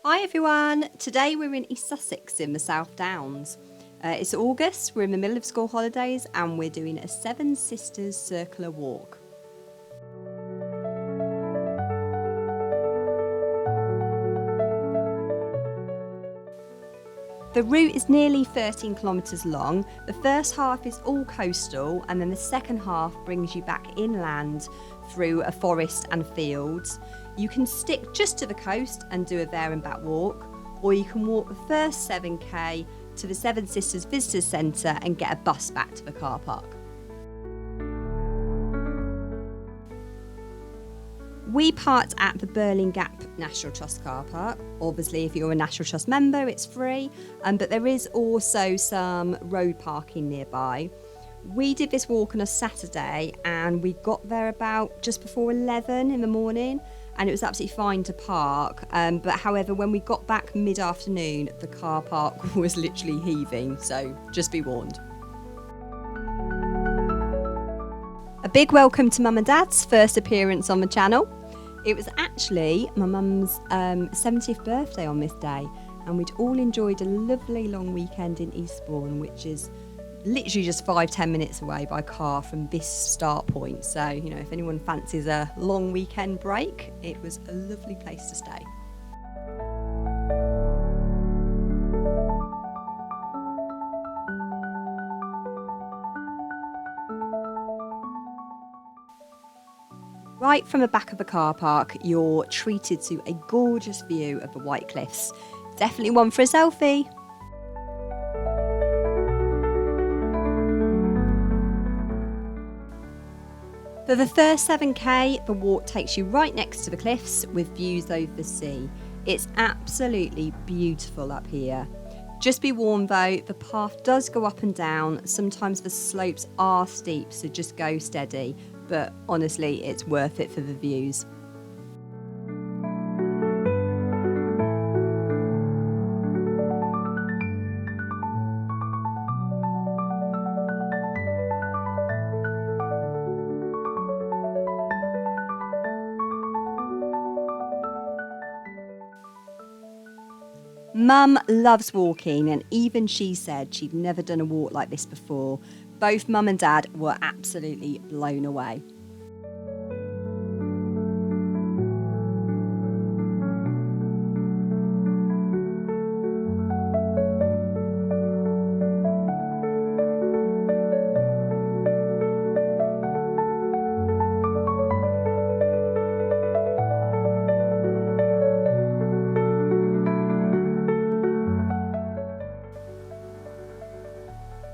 Hi everyone! Today we're in East Sussex in the South Downs. It's August, we're in the middle of school holidays and we're doing a Seven Sisters circular walk. The route is nearly 13 kilometres long. The first half is all coastal and then the second half brings you back inland through a forest and fields. You can stick just to the coast and do a there and back walk, or you can walk the first 7k to the Seven Sisters Visitors Centre and get a bus back to the car park. We parked at the Burling Gap National Trust car park. Obviously, if you're a National Trust member, it's free, but there is also some road parking nearby. We did this walk on a Saturday and we got there about just before 11 in the morning and it was absolutely fine to park. But however, when we got back mid-afternoon, the car park was literally heaving, so just be warned. A big welcome to Mum and Dad's first appearance on the channel. It was actually my mum's 70th birthday on this day and we'd all enjoyed a lovely long weekend in Eastbourne, which is literally just 5-10 minutes away by car from this start point. So, if anyone fancies a long weekend break, it was a lovely place to stay. Right from the back of the car park, you're treated to a gorgeous view of the White Cliffs. Definitely one for a selfie. For the first 7k, the walk takes you right next to the cliffs with views over the sea. It's absolutely beautiful up here. Just be warned though, the path does go up and down. Sometimes the slopes are steep, so just go steady. But honestly, it's worth it for the views. Mum loves walking and even she said she'd never done a walk like this before. Both Mum and Dad were absolutely blown away.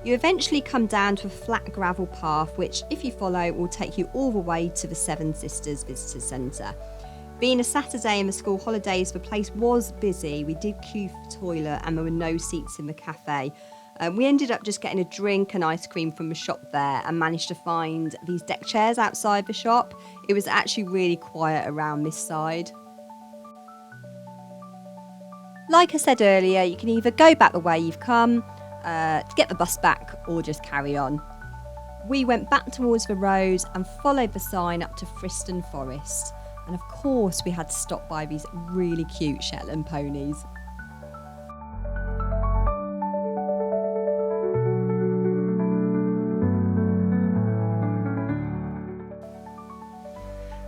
You eventually come down to a flat gravel path which, if you follow, will take you all the way to the Seven Sisters Visitors Centre. Being a Saturday in the school holidays, the place was busy. We did queue for the toilet and there were no seats in the cafe. We ended up just getting a drink and ice cream from the shop there and managed to find these deck chairs outside the shop. It was actually really quiet around this side. Like I said earlier, you can either go back the way you've come, to get the bus back, or just carry on. We went back towards the road and followed the sign up to Friston Forest. And of course we had to stop by these really cute Shetland ponies.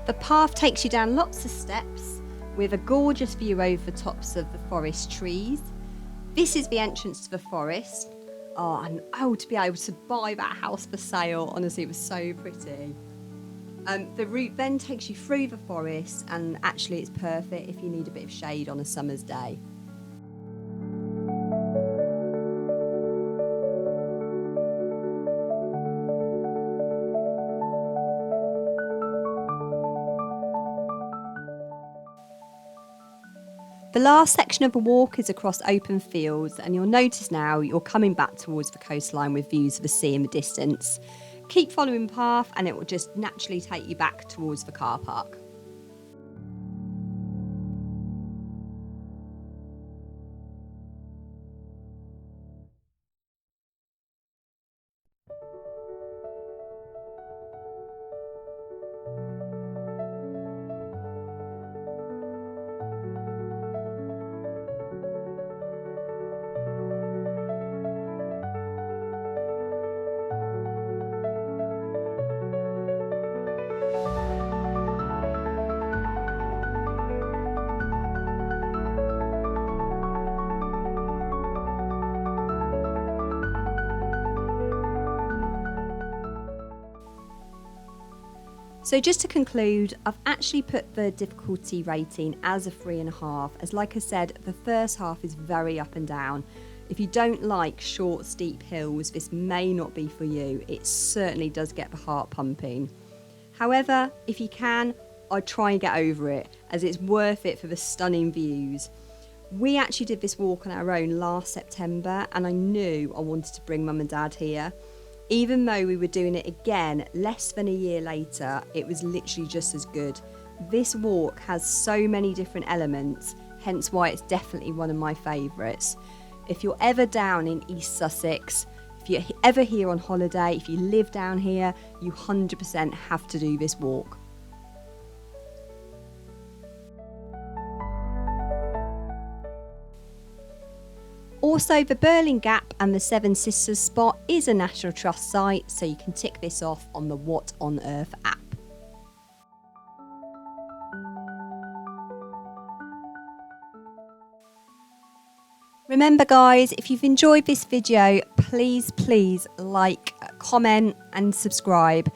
The path takes you down lots of steps with a gorgeous view over the tops of the forest trees. This is the entrance to the forest. To be able to buy that house for sale, honestly, it was so pretty. The route then takes you through the forest and actually it's perfect if you need a bit of shade on a summer's day. The last section of the walk is across open fields and you'll notice now you're coming back towards the coastline with views of the sea in the distance. Keep following the path and it will just naturally take you back towards the car park. So just to conclude, I've actually put the difficulty rating as a 3.5, as like I said, the first half is very up and down. If you don't like short, steep hills, this may not be for you. It certainly does get the heart pumping. However, if you can, I'd try and get over it, as it's worth it for the stunning views. We actually did this walk on our own last September, and I knew I wanted to bring Mum and Dad here. Even though we were doing it again less than a year later, it was literally just as good. This walk has so many different elements, hence why it's definitely one of my favourites. If you're ever down in East Sussex, if you're ever here on holiday, if you live down here, you 100% have to do this walk. Also, the Birling Gap and the Seven Sisters spot is a National Trust site, so you can tick this off on the What on Earth app. Remember guys, if you've enjoyed this video, please like, comment and subscribe.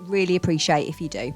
Really appreciate if you do.